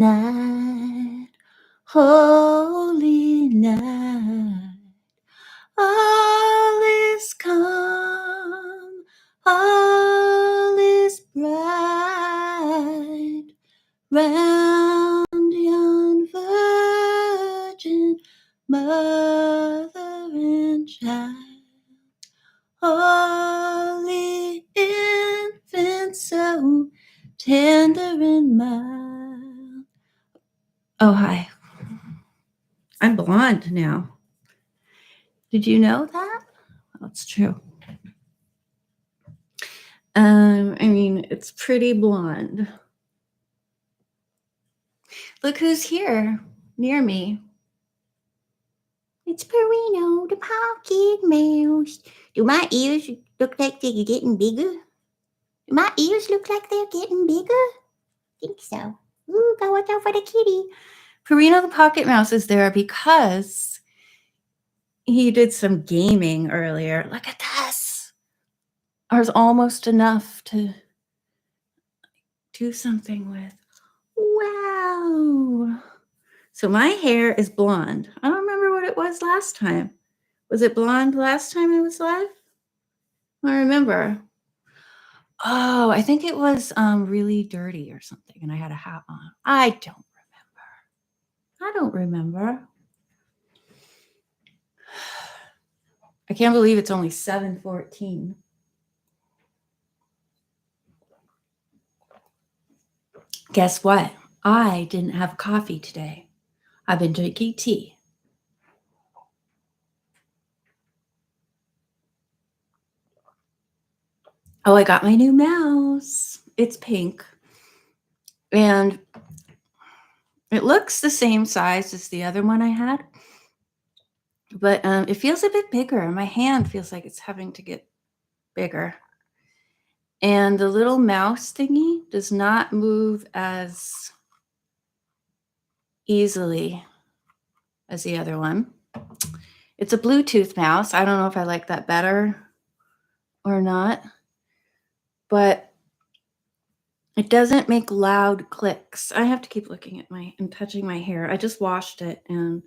night, holy night. All is calm, all is bright, round yon virgin mother and child. Holy infant, so tender and mild. Oh, hi. I'm blonde now. Did you know that? That's true. I mean, it's pretty blonde. Look who's here near me. It's Pierino, the pocket mouse. Do my ears look like they're getting bigger? Do my ears look like they're getting bigger? Think so. Ooh, go watch out for the kitty. Pierino the pocket mouse is there because he did some gaming earlier. Look at this. There's almost enough to do something with. Wow. So my hair is blonde. I don't remember what it was last time. Was it blonde last time I was live? I remember. Oh, I think it was really dirty or something, and I had a hat on. I don't remember. I can't believe it's only 7:14. Guess what? I didn't have coffee today. I've been drinking tea. Oh, I got my new mouse. It's pink. And it looks the same size as the other one I had. But it feels a bit bigger. My hand feels like it's having to get bigger. And the little mouse thingy does not move as easily as the other one. It's a Bluetooth mouse. I don't know if I like that better or not, but it doesn't make loud clicks. I have to keep looking at and touching my hair. I just washed it and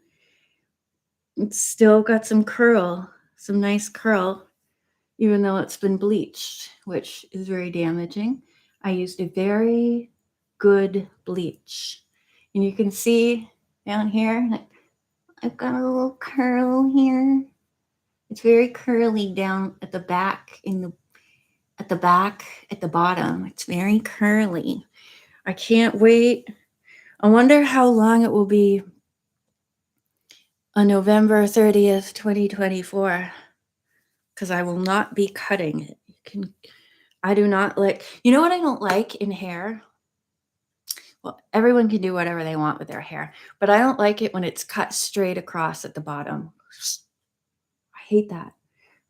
it's still got some curl, some nice curl, even though it's been bleached, which is very damaging. I used a very good bleach. And you can see down here, I've got a little curl here. It's very curly down at the back, at the bottom. It's very curly. I can't wait. I wonder how long it will be on November 30th, 2024, because I will not be cutting it. I do not like, you know what I don't like in hair? Well, everyone can do whatever they want with their hair, but I don't like it when it's cut straight across at the bottom. I hate that.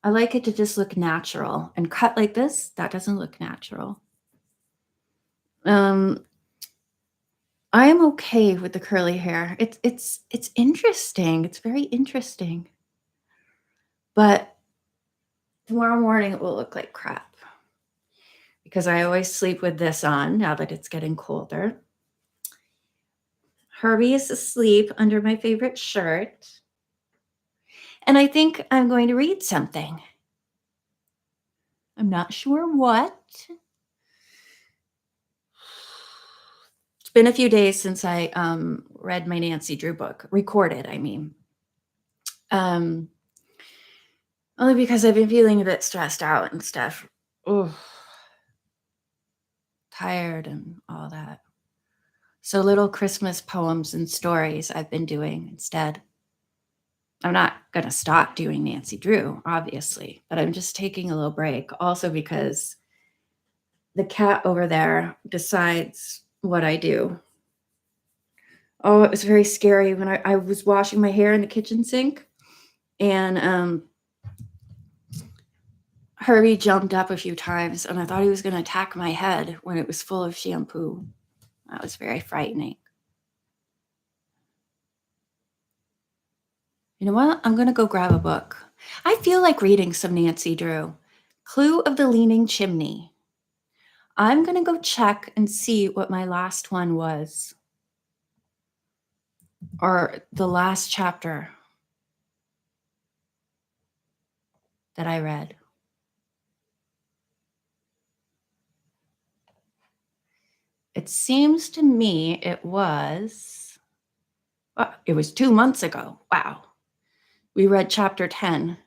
I like it to just look natural, and cut like this, that doesn't look natural. I am okay with the curly hair. It's interesting. It's very interesting. But tomorrow morning it will look like crap because I always sleep with this on now that it's getting colder. Herbie is asleep under my favorite shirt. And I think I'm going to read something. I'm not sure what. It's been a few days since I read my Nancy Drew book. Recorded, I mean. Only because I've been feeling a bit stressed out and stuff. Ugh. Tired and all that. So little Christmas poems and stories I've been doing instead. I'm not going to stop doing Nancy Drew, obviously, but I'm just taking a little break. Also because the cat over there decides what I do. Oh, it was very scary when I was washing my hair in the kitchen sink and Herbie jumped up a few times and I thought he was going to attack my head when it was full of shampoo. That was very frightening. You know what? I'm going to go grab a book. I feel like reading some Nancy Drew. Clue of the Leaning Chimney. I'm going to go check and see what my last one was. or the last chapter that I read. It seems to me it was 2 months ago. Wow. We read chapter 10.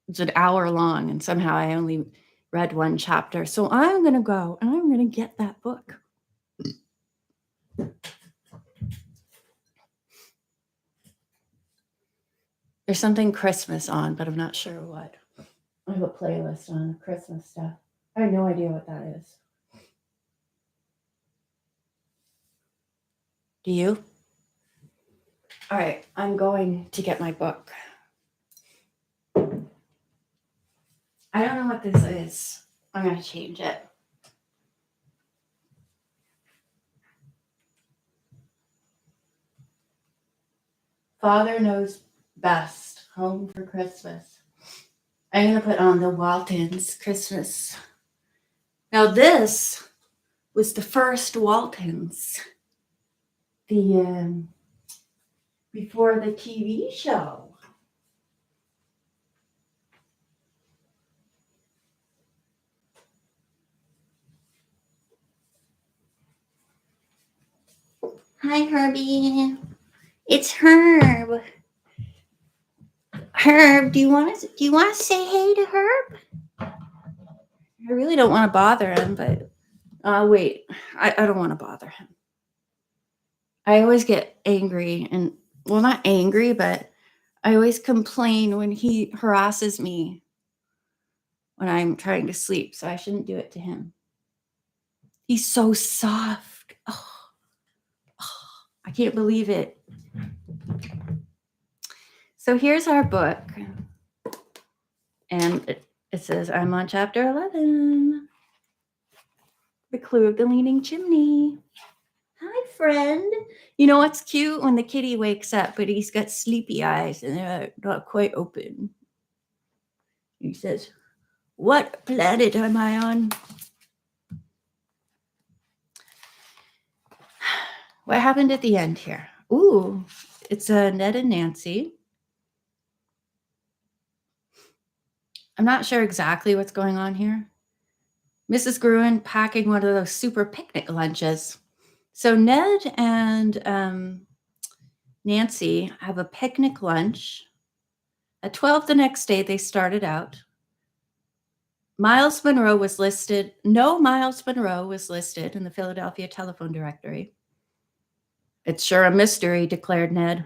It's an hour long, and somehow I only read one chapter. So I'm going to go and I'm going to get that book. There's something Christmas on, but I'm not sure what. I have a playlist on Christmas stuff. I have no idea what that is. Do you? All right, I'm going to get my book. I don't know what this is. I'm going to change it. Father Knows Best, Home for Christmas. I'm going to put on the Waltons Christmas. Now this was the first Waltons. Before the TV show. Hi, Herbie. It's Herb. Herb, do you want to say hey to Herb? I really don't want to bother him, but wait, I don't want to bother him. I always get angry and, well, not angry, but I always complain when he harasses me when I'm trying to sleep, so I shouldn't do it to him. He's so soft. Oh, I can't believe it. So here's our book. And it says, I'm on chapter 11. The Clue of the Leaning Chimney. Hi, friend. You know what's cute? When the kitty wakes up, but he's got sleepy eyes and they're not quite open. He says, what planet am I on? What happened at the end here? Ooh, it's Ned and Nancy. I'm not sure exactly what's going on here. Mrs. Gruen packing one of those super picnic lunches. So Ned and Nancy have a picnic lunch. At 12 the next day, they started out. Miles Monroe was listed. No Miles Monroe was listed in the Philadelphia telephone directory. It's sure a mystery, declared Ned,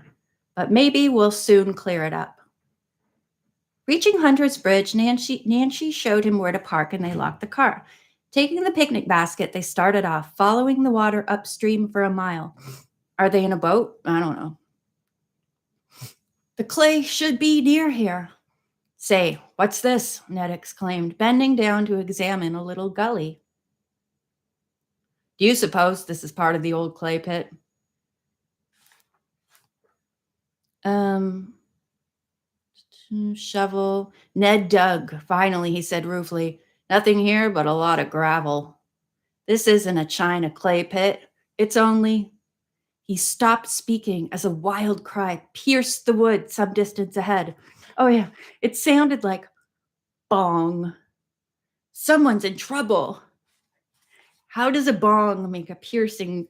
but maybe we'll soon clear it up. Reaching Hunter's Bridge, Nancy showed him where to park and they locked the car. Taking the picnic basket, they started off, following the water upstream for a mile. Are they in a boat? I don't know. The clay should be near here. Say, what's this? Ned exclaimed, bending down to examine a little gully. Do you suppose this is part of the old clay pit? Shovel. Ned dug. Finally, he said ruefully, nothing here but a lot of gravel. This isn't a china clay pit. It's only... He stopped speaking as a wild cry pierced the wood some distance ahead. Oh, yeah. It sounded like bong. Someone's in trouble. How does a bong make a piercing?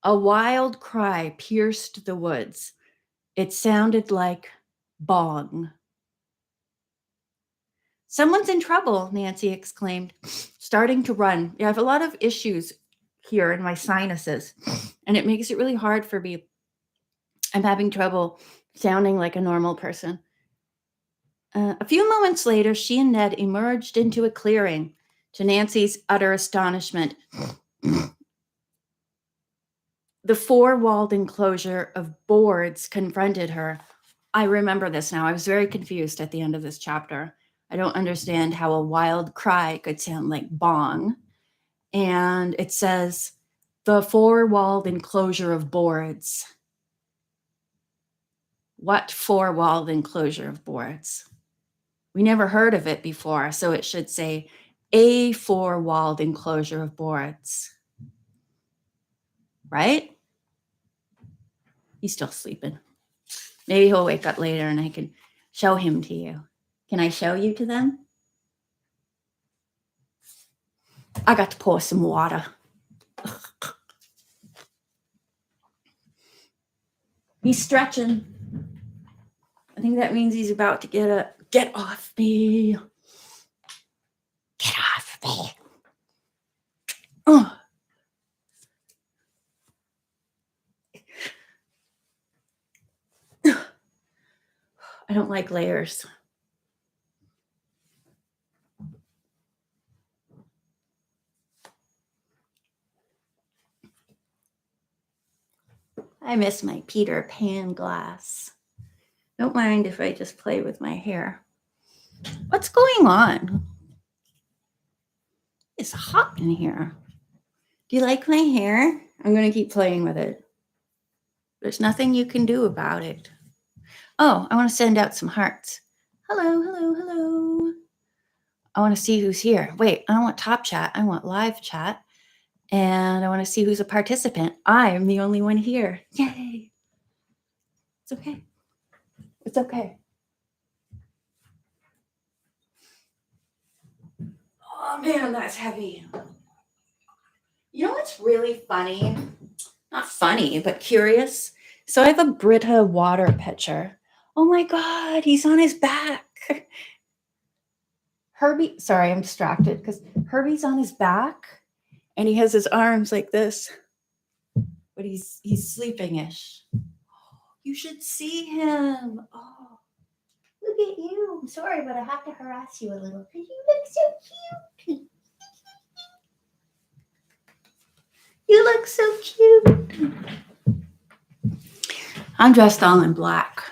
A wild cry pierced the woods. It sounded like bong. Someone's in trouble, Nancy exclaimed, starting to run. Yeah, I have a lot of issues here in my sinuses, and it makes it really hard for me. I'm having trouble sounding like a normal person. A few moments later, she and Ned emerged into a clearing. To Nancy's utter astonishment, the four-walled enclosure of boards confronted her. I remember this now. I was very confused at the end of this chapter. I don't understand how a wild cry could sound like bong. And it says, the four-walled enclosure of boards. What four-walled enclosure of boards? We never heard of it before, so it should say a four-walled enclosure of boards. Right? He's still sleeping. Maybe he'll wake up later and I can show him to you. Can I show you to them? I got to pour some water. He's stretching. I think that means he's about to get off me. Get off me. Oh. I don't like layers. I miss my Peter Pan glass. Don't mind if I just play with my hair. What's going on? It's hot in here. Do you like my hair? I'm going to keep playing with it. There's nothing you can do about it. Oh, I want to send out some hearts. Hello, hello, hello. I want to see who's here. Wait, I don't want top chat. I want live chat. And I want to see who's a participant. I am the only one here. Yay. It's okay. It's okay. Oh, man, that's heavy. You know what's really funny? Not funny, but curious. So I have a Brita water pitcher. Oh, my God, he's on his back. Herbie, sorry, I'm distracted because Herbie's on his back and he has his arms like this, but he's sleeping-ish. You should see him. Oh, look at you. I'm sorry, but I have to harass you a little because you look so cute. You look so cute. I'm dressed all in black.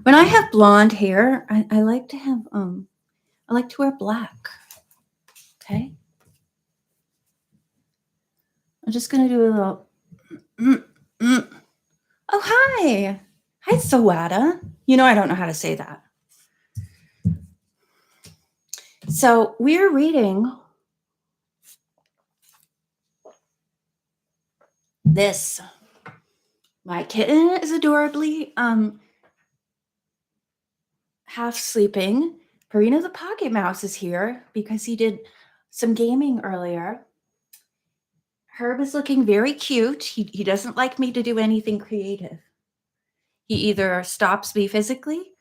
When I have blonde hair, I like to have I like to wear black. Okay. I'm just gonna do a little. Oh, hi. Hi, Sawada. You know I don't know how to say that. So we're reading this. My kitten is adorably half sleeping. Pierino the Pocket Mouse is here because he did some gaming earlier. Herb is looking very cute. He doesn't like me to do anything creative. He either stops me physically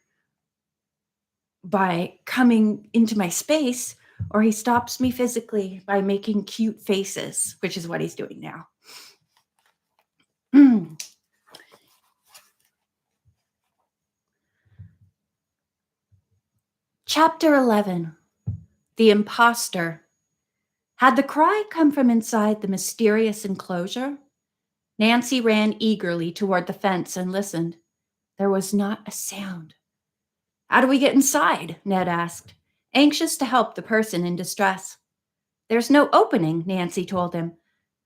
by coming into my space, or he stops me physically by making cute faces, which is what he's doing now. Chapter 11, The Imposter. Had the cry come from inside the mysterious enclosure? Nancy ran eagerly toward the fence and listened. There was not a sound. How do we get inside? Ned asked, anxious to help the person in distress. There's no opening, Nancy told him.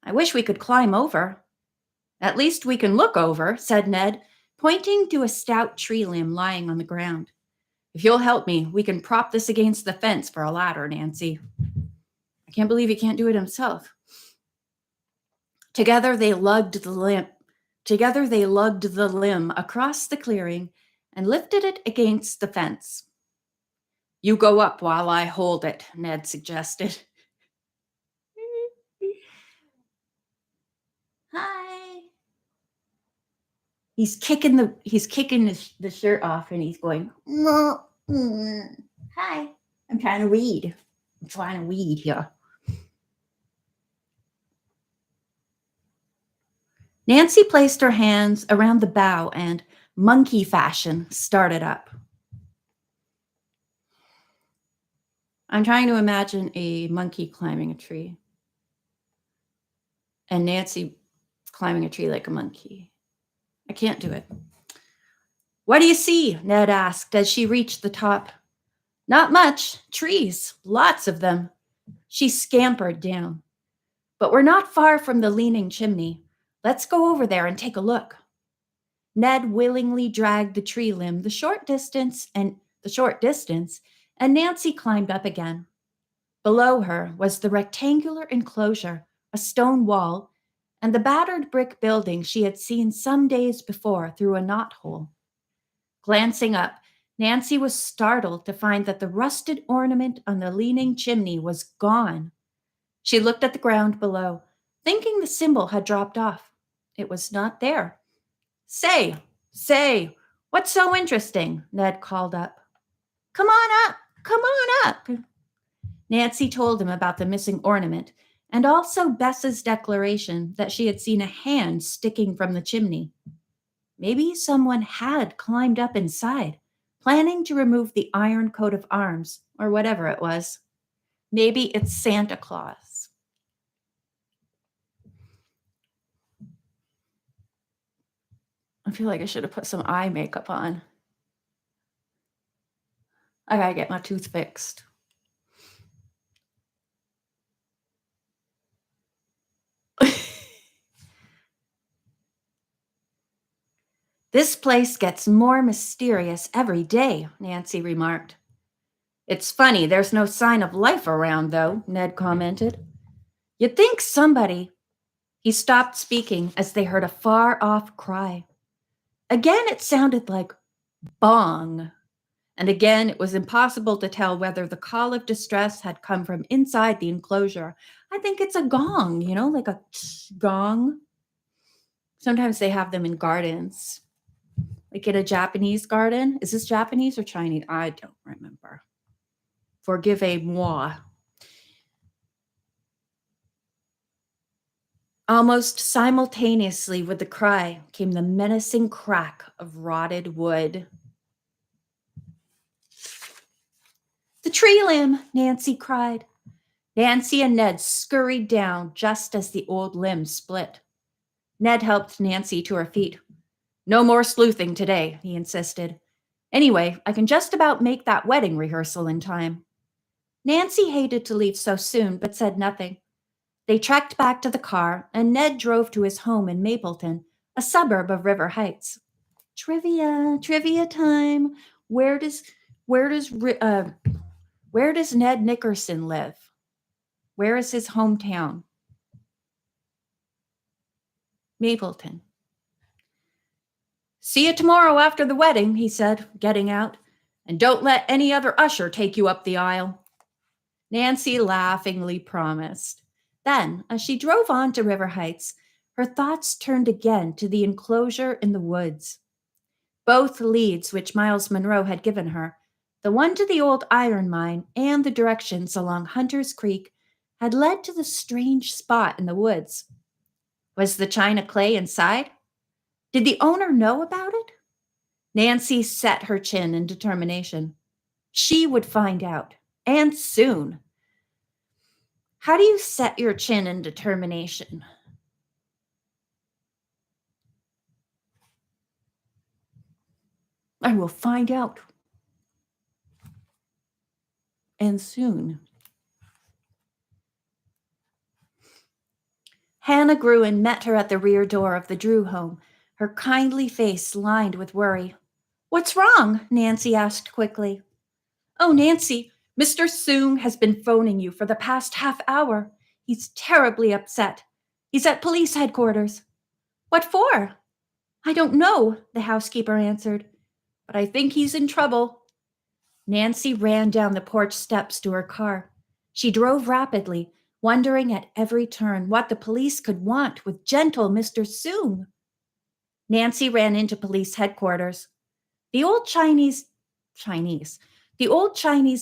I wish we could climb over. At least we can look over, said Ned, pointing to a stout tree limb lying on the ground. If you'll help me, we can prop this against the fence for a ladder, Nancy. I can't believe he can't do it himself. Together they lugged the limb across the clearing and lifted it against the fence. You go up while I hold it, Ned suggested. Hi. He's kicking the shirt off and he's going, hi. I'm trying to read. Here. Nancy placed her hands around the bough and, monkey fashion, started up. I'm trying to imagine a monkey climbing a tree and Nancy climbing a tree like a monkey. I can't do it. What do you see? Ned asked as she reached the top. Not much. Trees. Lots of them. She scampered down. But we're not far from the leaning chimney. Let's go over there and take a look. Ned willingly dragged the tree limb the short distance, and Nancy climbed up again. Below her was the rectangular enclosure, a stone wall, and the battered brick building she had seen some days before through a knothole. Glancing up, Nancy was startled to find that the rusted ornament on the leaning chimney was gone. She looked at the ground below, thinking the symbol had dropped off. It was not there. Say, what's so interesting? Ned called up. Come on up, come on up. Nancy told him about the missing ornament and also Bess's declaration that she had seen a hand sticking from the chimney. Maybe someone had climbed up inside, planning to remove the iron coat of arms, or whatever it was. Maybe it's Santa Claus. I feel like I should have put some eye makeup on. I gotta get my tooth fixed. This place gets more mysterious every day, Nancy remarked. It's funny, there's no sign of life around, though, Ned commented. You'd think somebody. He stopped speaking as they heard a far off cry. Again, it sounded like bong. And again, it was impossible to tell whether the call of distress had come from inside the enclosure. I think it's a gong, like a gong. Sometimes they have them in gardens, like in a Japanese garden. Is this Japanese or Chinese? I don't remember. Forgive-moi. Almost simultaneously with the cry came the menacing crack of rotted wood. The tree limb, Nancy cried. Nancy and Ned scurried down just as the old limb split. Ned helped Nancy to her feet. No more sleuthing today, he insisted. Anyway, I can just about make that wedding rehearsal in time. Nancy hated to leave so soon, but said nothing. They trekked back to the car, and Ned drove to his home in Mapleton, a suburb of River Heights. Trivia time. Where does Ned Nickerson live? Where is his hometown? Mapleton. See you tomorrow after the wedding, he said, getting out. And don't let any other usher take you up the aisle. Nancy laughingly promised. Then, as she drove on to River Heights, her thoughts turned again to the enclosure in the woods. Both leads which Miles Monroe had given her, the one to the old iron mine and the directions along Hunter's Creek, had led to the strange spot in the woods. Was the china clay inside? Did the owner know about it? Nancy set her chin in determination. She would find out, and soon. How do you set your chin in determination? I will find out. And soon. Hannah Gruen met her at the rear door of the Drew home, her kindly face lined with worry. What's wrong? Nancy asked quickly. Oh, Nancy, Mr. Soong has been phoning you for the past half hour. He's terribly upset. He's at police headquarters. What for? I don't know, the housekeeper answered, but I think he's in trouble. Nancy ran down the porch steps to her car. She drove rapidly, wondering at every turn what the police could want with gentle Mr. Soong. Nancy ran into police headquarters. The old Chinese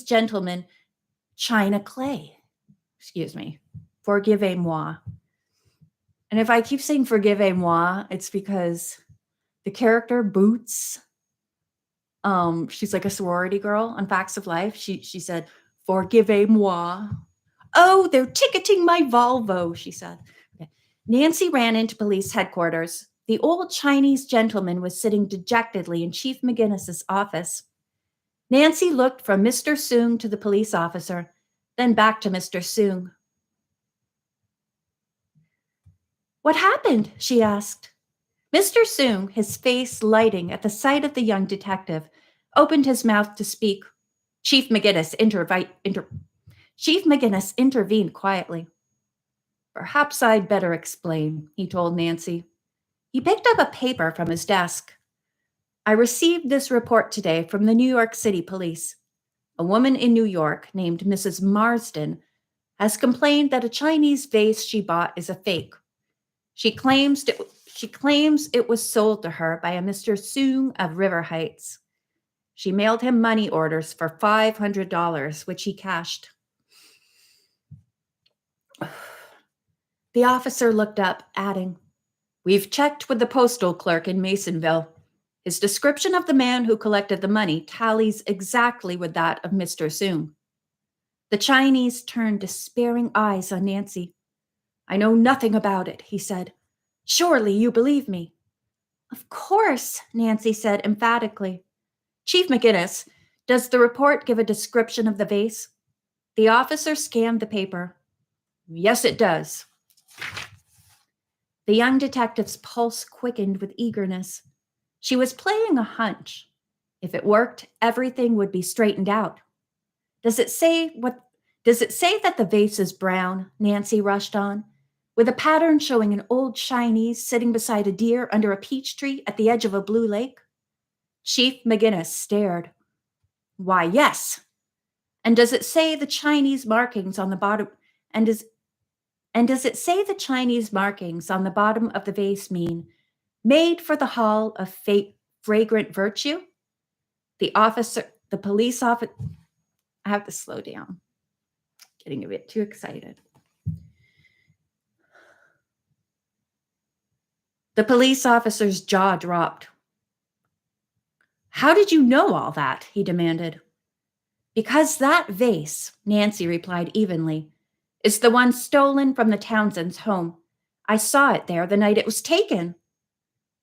gentleman, China Clay. Forgive-moi. And if I keep saying forgive-moi, it's because the character Boots, she's like a sorority girl on Facts of Life. She said, forgive-moi. Oh, they're ticketing my Volvo, she said. Okay. Nancy ran into police headquarters. The old Chinese gentleman was sitting dejectedly in Chief McGinnis's office. Nancy looked from Mr. Soong to the police officer, then back to Mr. Soong. What happened? She asked. Mr. Soong, his face lighting at the sight of the young detective, opened his mouth to speak. Chief McGinnis intervened quietly. Perhaps I'd better explain, he told Nancy. He picked up a paper from his desk. I received this report today from the New York City police. A woman in New York named Mrs. Marsden has complained that a Chinese vase she bought is a fake. She claims it was sold to her by a Mr. Soong of River Heights. She mailed him money orders for $500, which he cashed. The officer looked up, adding, "We've checked with the postal clerk in Masonville. His description of the man who collected the money tallies exactly with that of Mr. Soong." The Chinese turned despairing eyes on Nancy. "I know nothing about it," he said. "Surely you believe me." "Of course," Nancy said emphatically. "Chief McGinnis, does the report give a description of the vase?" The officer scanned the paper. "Yes, it does." The young detective's pulse quickened with eagerness. She was playing a hunch. If it worked, everything would be straightened out. Does it say that the vase is brown?" Nancy rushed on, "with a pattern showing an old Chinese sitting beside a deer under a peach tree at the edge of a blue lake?" Chief McGinnis stared. "Why, yes." "And does it say the Chinese markings on the bottom? And does it say the Chinese markings on the bottom of the vase mean made for the hall of fragrant virtue?" The police officer, I have to slow down. Getting a bit too excited. The police officer's jaw dropped. "How did you know all that?" he demanded. "Because that vase," Nancy replied evenly, "is the one stolen from the Townsends' home. I saw it there the night it was taken."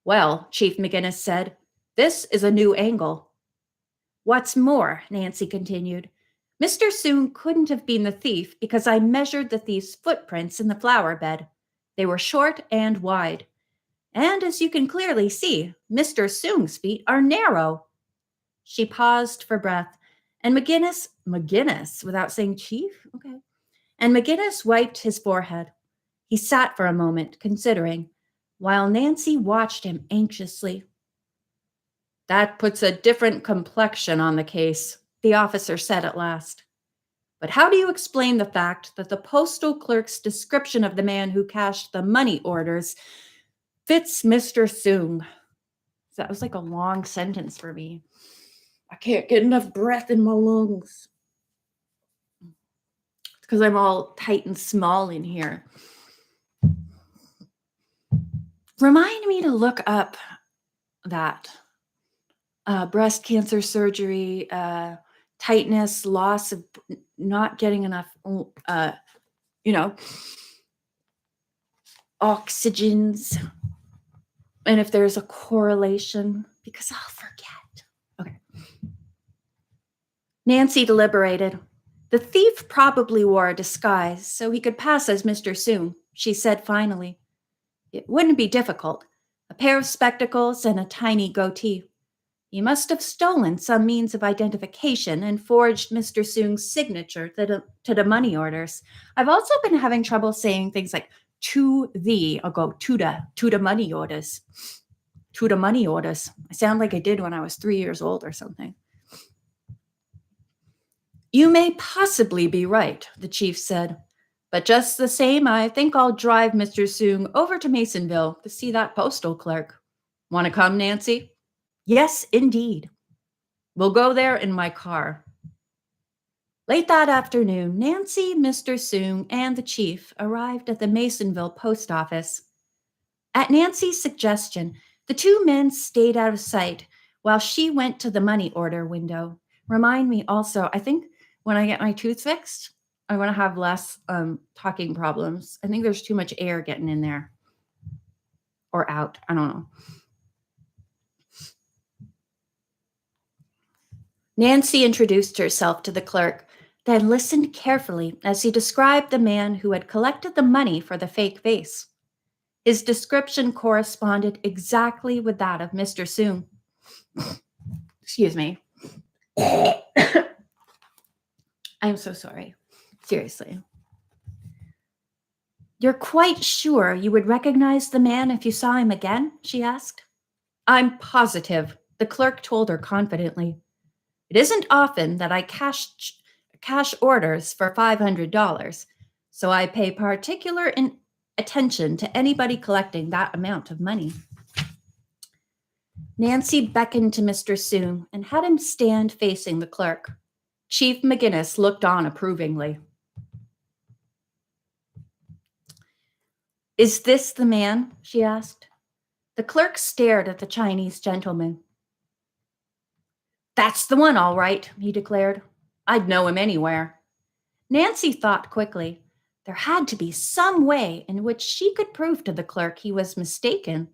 "Well," Chief McGinnis said, "this is a new angle." "What's more," Nancy continued, "Mr. Soong couldn't have been the thief because I measured the thief's footprints in the flower bed. They were short and wide. And as you can clearly see, Mr. Soong's feet are narrow." She paused for breath, and McGinnis, without saying chief? Okay. And McGinnis wiped his forehead. He sat for a moment, considering, while Nancy watched him anxiously. "That puts a different complexion on the case," the officer said at last. "But how do you explain the fact that the postal clerk's description of the man who cashed the money orders fits Mr. Soong?" That was like a long sentence for me. I can't get enough breath in my lungs. It's because I'm all tight and small in here. Remind me to look up that breast cancer surgery, tightness, loss of not getting enough, oxygens, and if there's a correlation, because I'll forget. Okay. Nancy deliberated. The thief probably wore a disguise so he could pass as Mr. Soong, she said finally. It wouldn't be difficult. A pair of spectacles and a tiny goatee. He must have stolen some means of identification and forged Mr. Soong's signature to the money orders. I've also been having trouble saying things like I'll go to the money orders. To the money orders. I sound like I did when I was 3 years old or something. "You may possibly be right," the chief said. "But just the same, I think I'll drive Mr. Soong over to Masonville to see that postal clerk. Want to come, Nancy?" "Yes, indeed." "We'll go there in my car." Late that afternoon, Nancy, Mr. Soong, and the chief arrived at the Masonville post office. At Nancy's suggestion, the two men stayed out of sight while she went to the money order window. Remind me also, I think when I get my tooth fixed, I want to have less talking problems. I think there's too much air getting in there or out. I don't know. Nancy introduced herself to the clerk, then listened carefully as he described the man who had collected the money for the fake vase. His description corresponded exactly with that of Mr. Soong. Excuse me. I'm so sorry. Seriously. You're quite sure you would recognize the man if you saw him again? She asked. I'm positive, the clerk told her confidently. It isn't often that I cash orders for $500, so I pay particular attention to anybody collecting that amount of money. Nancy beckoned to Mr. Soong and had him stand facing the clerk. Chief McGinnis looked on approvingly. Is this the man? She asked. The clerk stared at the Chinese gentleman. That's the one, all right, he declared. I'd know him anywhere. Nancy thought quickly. There had to be some way in which she could prove to the clerk he was mistaken.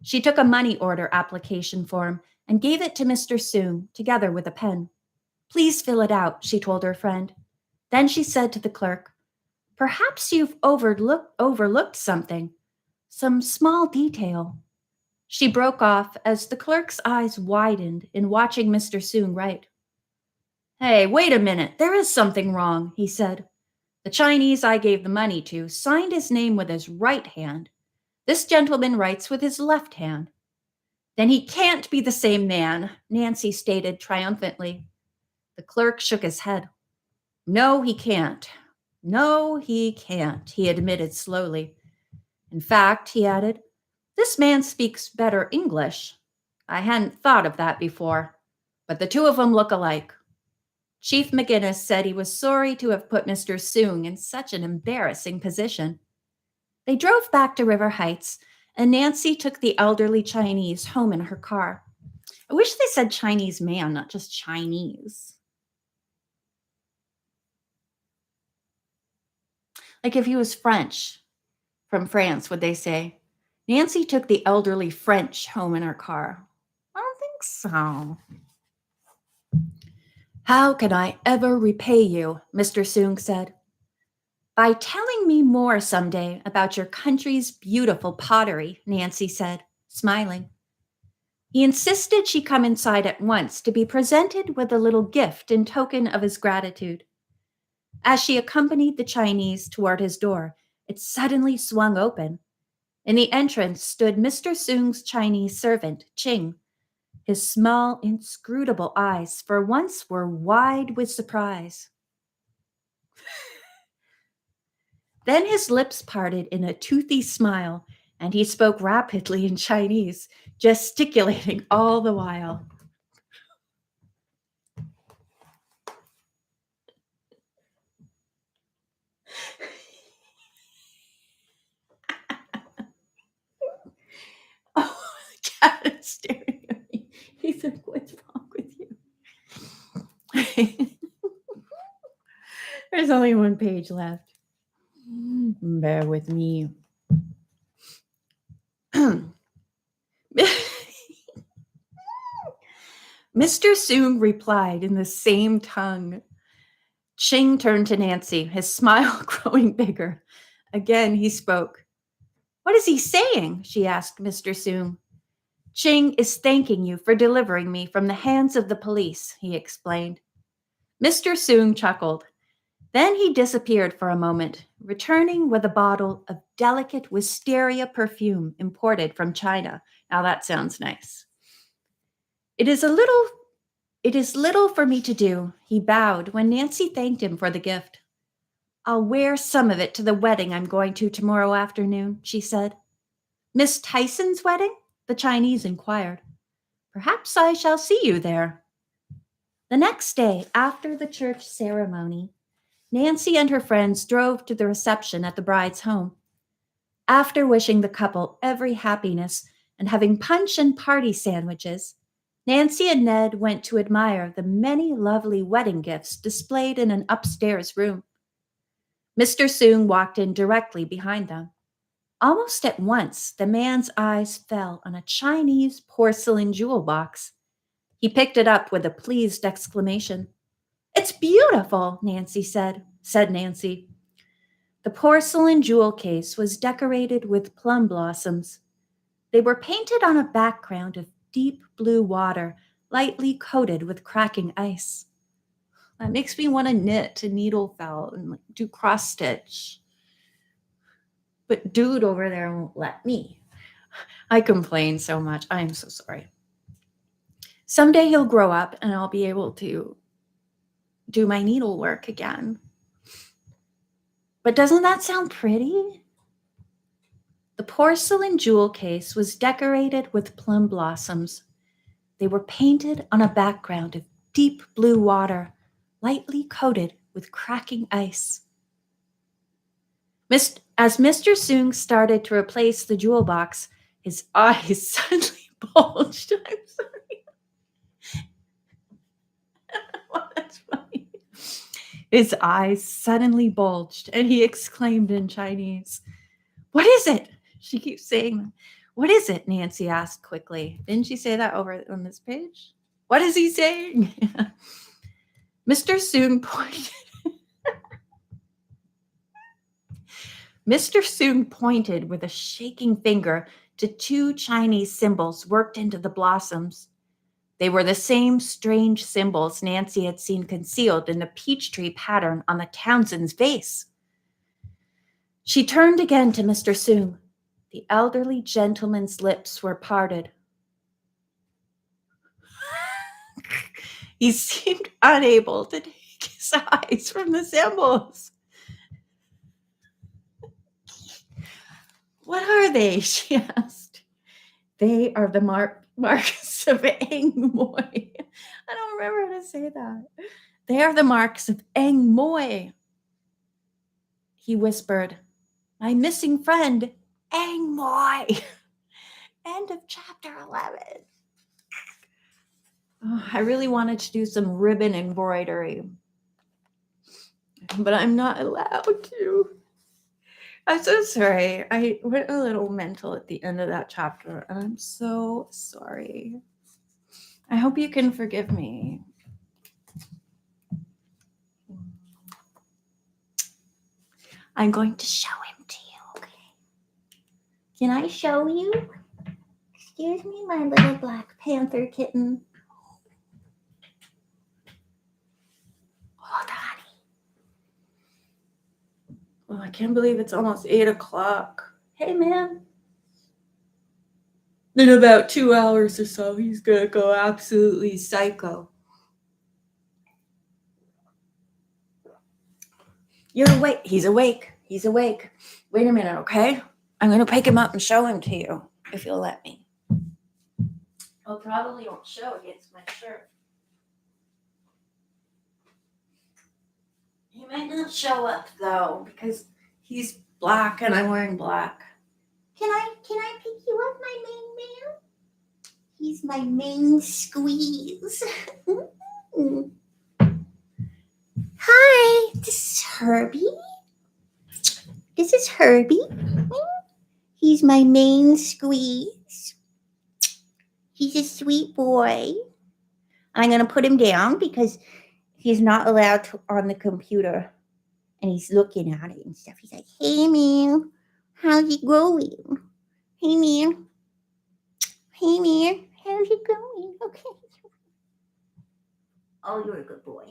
She took a money order application form and gave it to Mr. Soong, together with a pen. Please fill it out, she told her friend. Then she said to the clerk, perhaps you've overlooked something, some small detail. She broke off as the clerk's eyes widened in watching Mr. Soong write. Hey, wait a minute, there is something wrong, he said. The Chinese I gave the money to signed his name with his right hand. This gentleman writes with his left hand. Then he can't be the same man, Nancy stated triumphantly. The clerk shook his head. No, he can't. No, he can't, he admitted slowly. In fact, he added, this man speaks better English. I hadn't thought of that before, but the two of them look alike. Chief McGinnis said he was sorry to have put Mr. Soong in such an embarrassing position. They drove back to River Heights, and Nancy took the elderly Chinese home in her car. I wish they said Chinese man, not just Chinese. Like if he was French, from France, would they say? Nancy took the elderly French home in her car. I don't think so. How can I ever repay you? Mr. Soong said. By telling me more someday about your country's beautiful pottery, Nancy said, smiling. He insisted she come inside at once to be presented with a little gift in token of his gratitude. As she accompanied the Chinese toward his door, it suddenly swung open. In the entrance stood Mr. Soong's Chinese servant, Ching. His small, inscrutable eyes for once were wide with surprise. Then his lips parted in a toothy smile, and he spoke rapidly in Chinese, gesticulating all the while. Oh, the cat is staring at me. He said, what's wrong with you? There's only one page left. Bear with me. Mr. Soong replied in the same tongue. Ching turned to Nancy, his smile growing bigger. Again, he spoke. What is he saying? She asked Mr. Soong. Ching is thanking you for delivering me from the hands of the police, he explained. Mr. Soong chuckled. Then he disappeared for a moment, returning with a bottle of delicate wisteria perfume imported from China. Now that sounds nice. It is little for me to do, he bowed when Nancy thanked him for the gift. I'll wear some of it to the wedding I'm going to tomorrow afternoon, she said. Miss Tyson's wedding? The Chinese inquired. Perhaps I shall see you there. The next day, after the church ceremony, Nancy and her friends drove to the reception at the bride's home. After wishing the couple every happiness and having punch and party sandwiches, Nancy and Ned went to admire the many lovely wedding gifts displayed in an upstairs room. Mr. Soong walked in directly behind them. Almost at once, the man's eyes fell on a Chinese porcelain jewel box. He picked it up with a pleased exclamation. It's beautiful, Nancy said Nancy. The porcelain jewel case was decorated with plum blossoms. They were painted on a background of deep blue water, lightly coated with cracking ice. That makes me want to knit a needle felt and do cross stitch. but dude over there won't let me. I complain so much. I am so sorry. Someday he'll grow up and I'll be able to do my needlework again. But doesn't that sound pretty? The porcelain jewel case was decorated with plum blossoms. They were painted on a background of deep blue water, lightly coated with cracking ice. As Mr. Soong started to replace the jewel box, his eyes suddenly bulged. I'm sorry. Oh, that's funny. His eyes suddenly bulged, and he exclaimed in Chinese, "What is it?" She keeps saying, "What is it?" Nancy asked quickly. Didn't she say that over on this page? What is he saying? Mr. Soong pointed. Mr. Soong pointed with a shaking finger to two Chinese symbols worked into the blossoms. They were the same strange symbols Nancy had seen concealed in the peach tree pattern on the Townsend's vase. She turned again to Mr. Soong. The elderly gentleman's lips were parted. He seemed unable to take his eyes from the symbols. What are they? She asked. They are the marks of Eng Moy. I don't remember how to say that. They are the marks of Eng Moy. He whispered, "My missing friend, Eng Moy." End of chapter 11. Oh, I really wanted to do some ribbon embroidery, but I'm not allowed to. I'm so sorry. I went a little mental at the end of that chapter, and I'm so sorry. I hope you can forgive me. I'm going to show him to you, okay? Can I show you? Excuse me, my little Black Panther kitten. Hold on. Oh, I can't believe it's almost 8 o'clock. Hey, man. In about 2 hours or so, he's going to go absolutely psycho. You're awake. He's awake. He's awake. Wait a minute, okay? I'm going to pick him up and show him to you, if you'll let me. I'll probably won't show against my shirt. He might not show up, though, because he's black and I'm wearing black. Can I pick you up, my main man? He's my main squeeze. Hi, this is Herbie. This is Herbie. He's my main squeeze. He's a sweet boy. I'm going to put him down because he's not allowed to on the computer. And he's looking at it and stuff. He's like, "Hey, man, how's it going? Hey, man. Hey, man, how's it going? Okay." Oh, you're a good boy.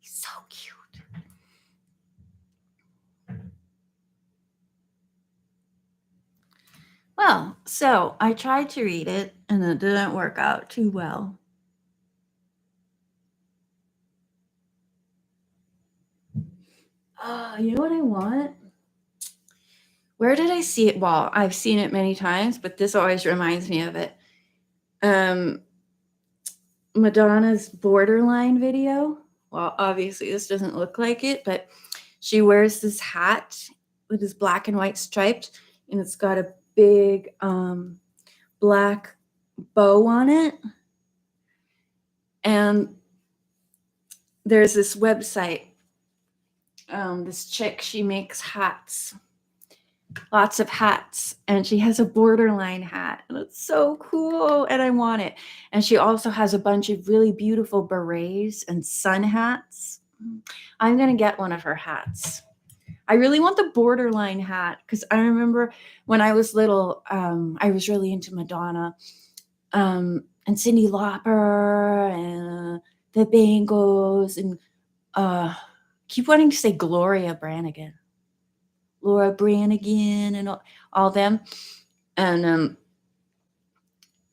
He's so cute. Well, so I tried to read it and it didn't work out too well. You know what I want? Where did I see it? Well, I've seen it many times, but this always reminds me of it. Madonna's Borderline video. Well, obviously this doesn't look like it, but she wears this hat with this black and white striped, and it's got a big black bow on it. And there's this website, this chick, she makes hats, lots of hats, and she has a Borderline hat, and it's so cool, and I want it. And she also has a bunch of really beautiful berets and sun hats. I'm gonna get one of her hats. I really want the Borderline hat because I remember when I was little, I was really into Madonna and Cyndi Lauper and the Bangles and keep wanting to say Gloria Branigan. Laura Branigan and all them. And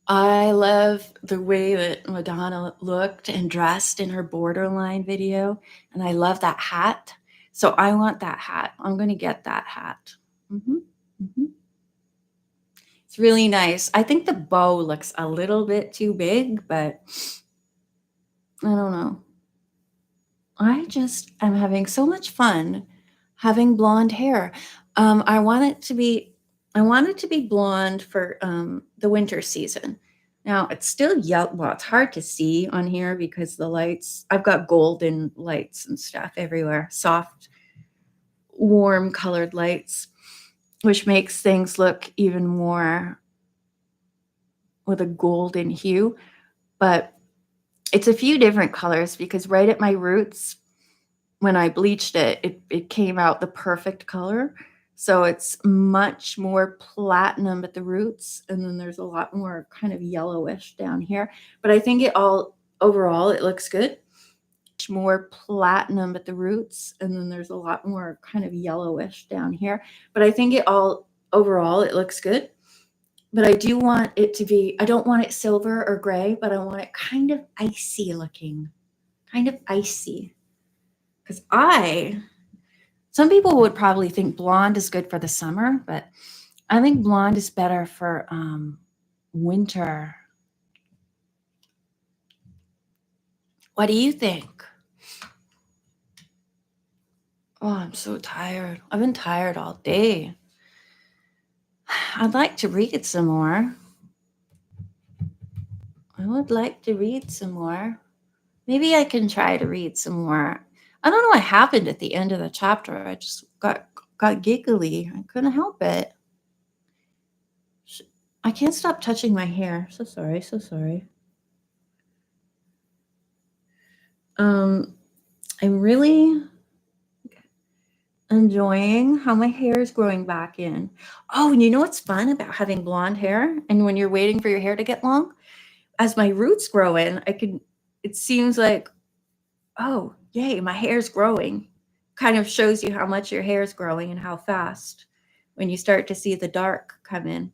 I love the way that Madonna looked and dressed in her Borderline video. And I love that hat. So I want that hat. I'm going to get that hat. It's really nice. I think the bow looks a little bit too big, but I don't know. I just am having so much fun having blonde hair. I want it to be blonde for the winter season. Now it's still yellow. Well, it's hard to see on here because the lights. I've got golden lights and stuff everywhere. Soft, warm colored lights, which makes things look even more with a golden hue. But it's a few different colors because right at my roots, when I bleached it, it came out the perfect color. So it's much more platinum at the roots, and then there's a lot more kind of yellowish down here. But I think overall it looks good. More platinum at the roots, and then there's a lot more kind of yellowish down here. But I think overall it looks good. But I do want it to be, I don't want it silver or gray, but I want it kind of icy looking. Kind of icy. Because some people would probably think blonde is good for the summer, but I think blonde is better for winter. What do you think? Oh, I'm so tired. I've been tired all day. I'd like to read some more. I would like to read some more. Maybe I can try to read some more. I don't know what happened at the end of the chapter. I just got giggly. I couldn't help it. I can't stop touching my hair. So sorry, so sorry. I'm really enjoying how my hair is growing back in. Oh, and you know what's fun about having blonde hair? And when you're waiting for your hair to get long, as my roots grow in, it seems like, oh, yay, my hair's growing. Kind of shows you how much your hair is growing and how fast when you start to see the dark come in.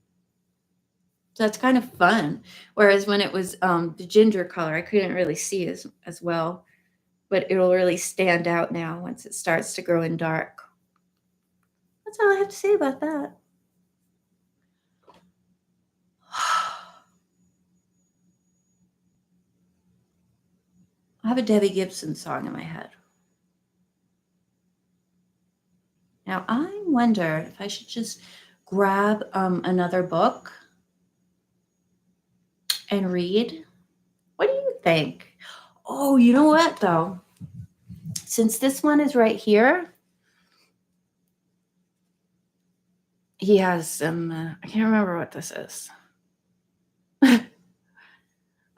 So that's kind of fun. Whereas when it was the ginger color, I couldn't really see as well. But it'll really stand out now once it starts to grow in dark. That's all I have to say about that. I have a Debbie Gibson song in my head. Now, I wonder if I should just grab another book and read. What do you think? Oh, you know what, though? Since this one is right here, he has some, I can't remember what this is.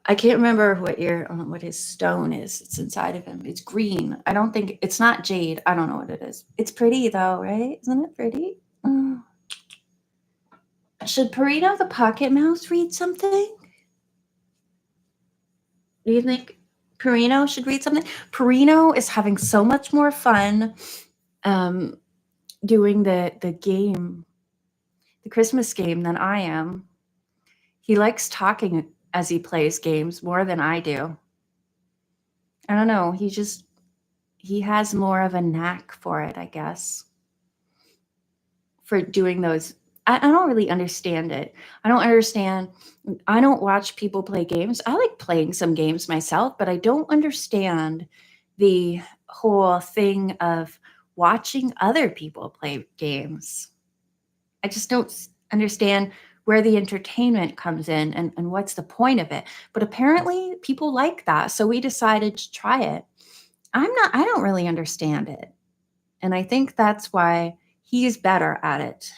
I can't remember what his stone is. It's inside of him. It's green. I don't think, it's not jade. I don't know what it is. It's pretty, though, right? Isn't it pretty? Should Pierino the Pocket Mouse read something? Do you think Pierino should read something? Pierino is having so much more fun doing the game, the Christmas game, than I am. He likes talking as he plays games more than I do. I don't know. He has more of a knack for it, I guess. For doing those. I don't really understand it. I don't watch people play games. I like playing some games myself, but I don't understand the whole thing of watching other people play games. I just don't understand where the entertainment comes in and what's the point of it. But apparently people like that. So we decided to try it. I don't really understand it. And I think that's why he's better at it.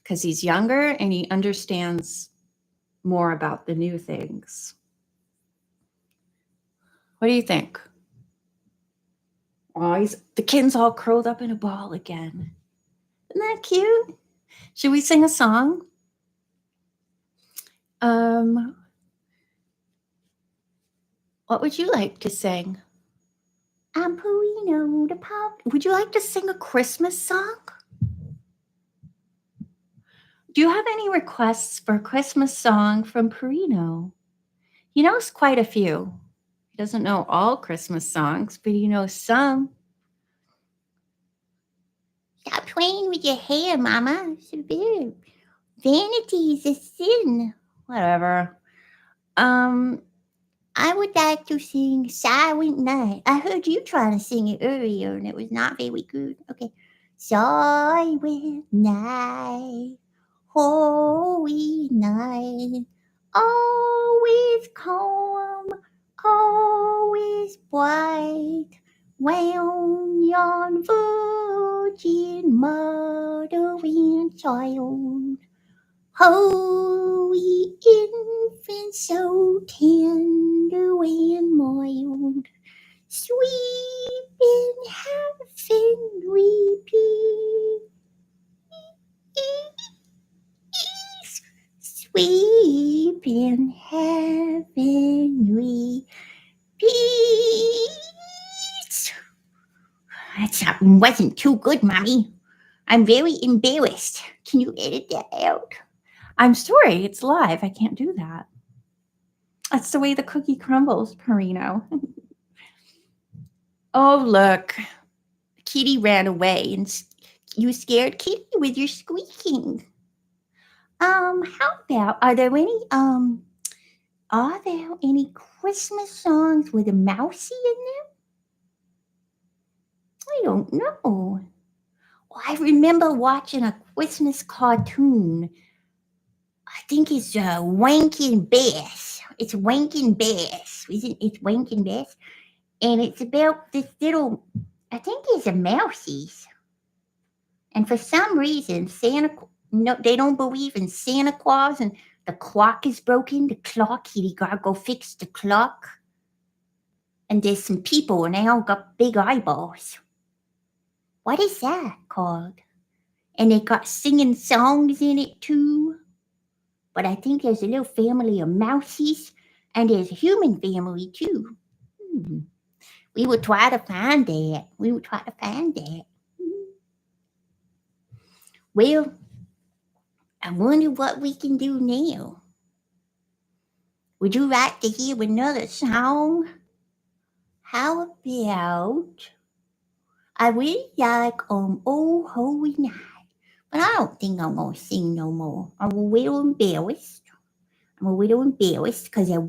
Because he's younger and he understands more about the new things. What do you think? Oh, the kitten's all curled up in a ball again. Isn't that cute? Should we sing a song? What would you like to sing? I'm Pierino, the pop. Would you like to sing a Christmas song? Do you have any requests for a Christmas song from Pierino? He knows quite a few. He doesn't know all Christmas songs, but he knows some. Stop playing with your hair, Mama. Vanity is a sin. Whatever. I would like to sing Silent Night. I heard you trying to sing it earlier and it was not very good. Okay. Silent night, holy night, always calm, always bright, round yon virgin mother and child. Holy infant, so tender and mild, sweet in heaven we peace, sweet in heaven we peace. That wasn't too good, Mommy. I'm very embarrassed. Can you edit that out? I'm sorry, it's live. I can't do that. That's the way the cookie crumbles, Pierino. Oh, look. Kitty ran away and you scared Kitty with your squeaking. How about, are there any Christmas songs with a mousy in them? I don't know. Well, I remember watching a Christmas cartoon. I think it's Wankin' Bass. It's Wankin' Bass. Isn't it Wankin' Bass? And it's about this little, I think it's a mousies. And for some reason, they don't believe in Santa Claus and the clock is broken. The clock, he gotta go fix the clock. And there's some people and they all got big eyeballs. What is that called? And they got singing songs in it too. But I think there's a little family of mousies and there's a human family too. We will try to find that. Well, I wonder what we can do now. Would you like to hear another song? How about, I really like Oh Holy Night, but I don't think I'm going to sing no more. I'm a little embarrassed because I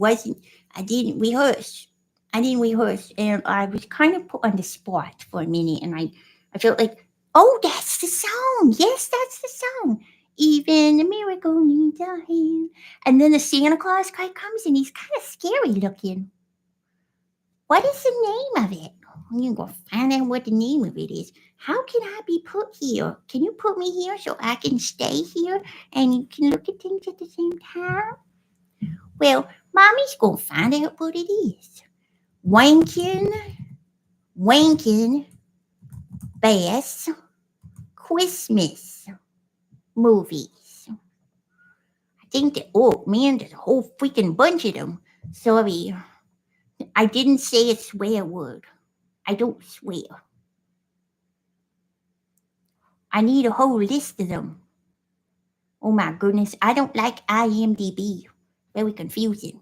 didn't rehearse, and I was kind of put on the spot for a minute, and I felt like, oh, that's the song. Yes, that's the song. Even a miracle needs a hand. And then the Santa Claus guy comes and he's kind of scary looking. What is the name of it? I'm going to find out what the name of it is. How can I be put here? Can you put me here so I can stay here and you can look at things at the same time? Well, Mommy's going to find out what it is. Wankin' Bass Christmas movies. I think that, oh man, there's a whole freaking bunch of them. Sorry, I didn't say a swear word. I don't swear. I need a whole list of them. Oh my goodness, I don't like IMDb. Very confusing.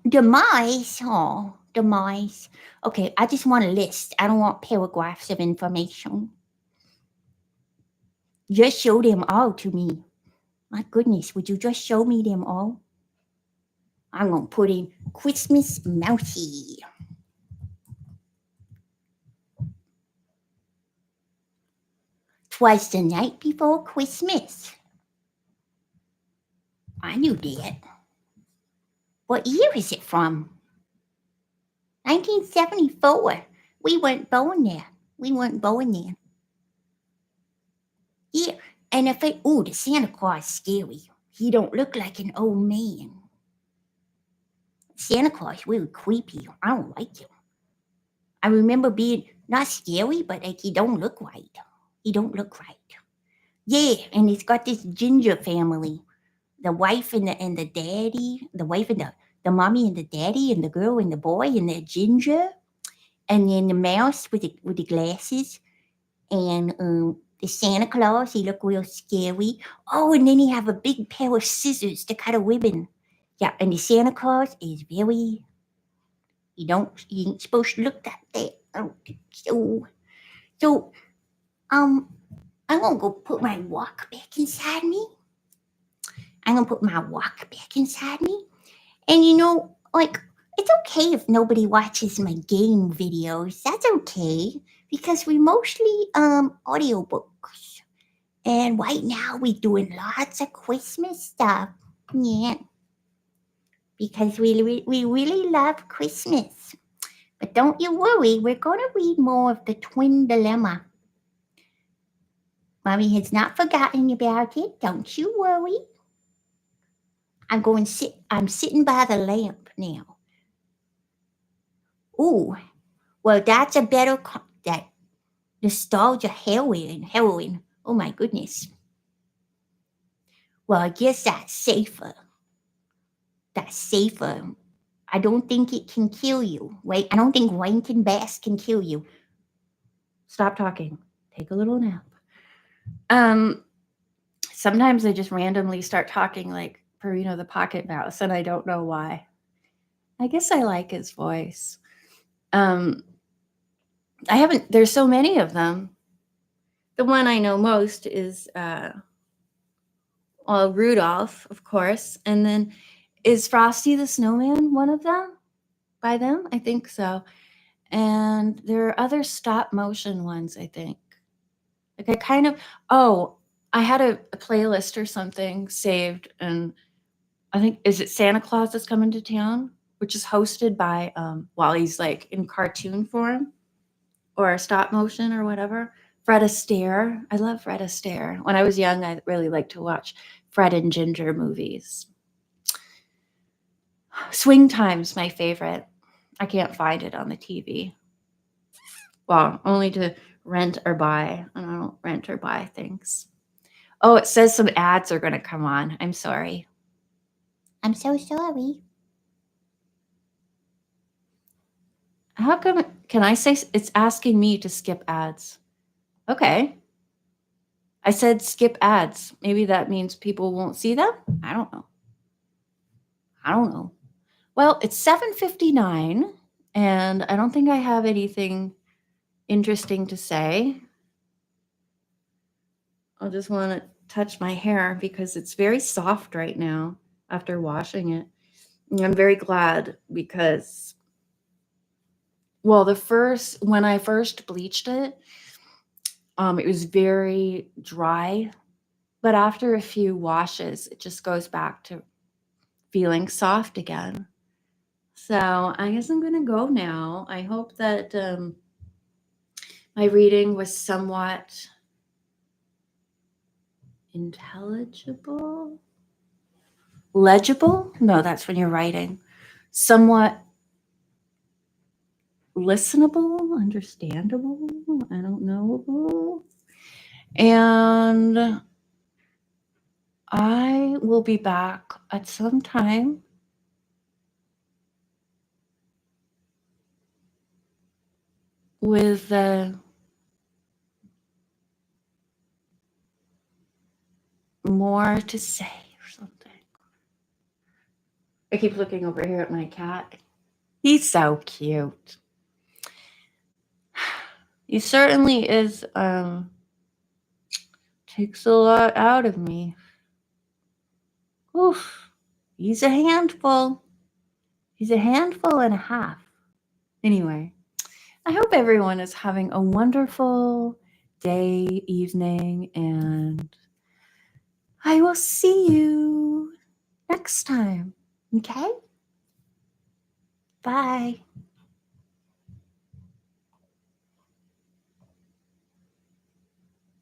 The mice. Okay, I just want a list. I don't want paragraphs of information. Just show them all to me. My goodness, would you just show me them all? I'm going to put in Christmas Mousy. Twas the night before Christmas. I knew that. What year is it from? 1974. We weren't born there. Yeah, and the Santa Claus is scary. He don't look like an old man. Santa Claus really creepy. I don't like him. I remember being not scary, but like he don't look right. Yeah, and he's got this ginger family. The wife and the daddy, the wife and the mommy and the daddy and the girl and the boy and the ginger, and then the mouse with the glasses, and the Santa Claus. He looked real scary. Oh, and then he have a big pair of scissors to cut a ribbon. Yeah, and the Santa Claus is very. He ain't supposed to look that bad. Oh, so um, I'm gonna go put my walk back inside me. I'm gonna put my walk back inside me. And like, it's okay if nobody watches my game videos. That's okay because we mostly audiobooks. And right now we're doing lots of Christmas stuff. Yeah, because we really love Christmas. But don't you worry, we're gonna read more of the twin dilemma. Mommy has not forgotten about it. Don't you worry. I'm sitting by the lamp now. Ooh, well, that's a better that nostalgia heroin. Oh my goodness. Well, I guess that's safer. That's safer. I don't think it can kill you. Wait, I don't think Rankin Bass can kill you. Stop talking. Take a little nap. Sometimes I just randomly start talking like Pierino the Pocket Mouse, and I don't know why. I guess I like his voice. There's so many of them. The one I know most is Rudolph, of course. And then is Frosty the Snowman one of them? By them? I think so. And there are other stop motion ones, I think. Like I had a playlist or something saved, and I think, is it Santa Claus is Coming to Town, which is hosted by while he's like in cartoon form or stop motion or whatever. Fred Astaire. I love Fred Astaire. When I was young, I really liked to watch Fred and Ginger movies. Swing Time's my favorite. I can't find it on the TV. Well, only to rent or buy. And I don't rent or buy things. Oh, it says some ads are going to come on. I'm sorry. I'm so sorry. How come? Can I say it's asking me to skip ads? Okay. I said skip ads. Maybe that means people won't see them? I don't know. Well, it's 7:59 and I don't think I have anything interesting to say. I'll just want to touch my hair because it's very soft right now after washing it. And I'm very glad because when I first bleached it, it was very dry, but after a few washes, it just goes back to feeling soft again. So I guess I'm gonna go now. I hope that my reading was somewhat intelligible, legible. No, that's when you're writing. Somewhat listenable, understandable. I don't know. And I will be back at some time with more to say or something. I keep looking over here at my cat. He's so cute. He certainly is takes a lot out of me. Oof. He's a handful. He's a handful and a half. Anyway, I hope everyone is having a wonderful day, evening, and I will see you next time. Okay? Bye.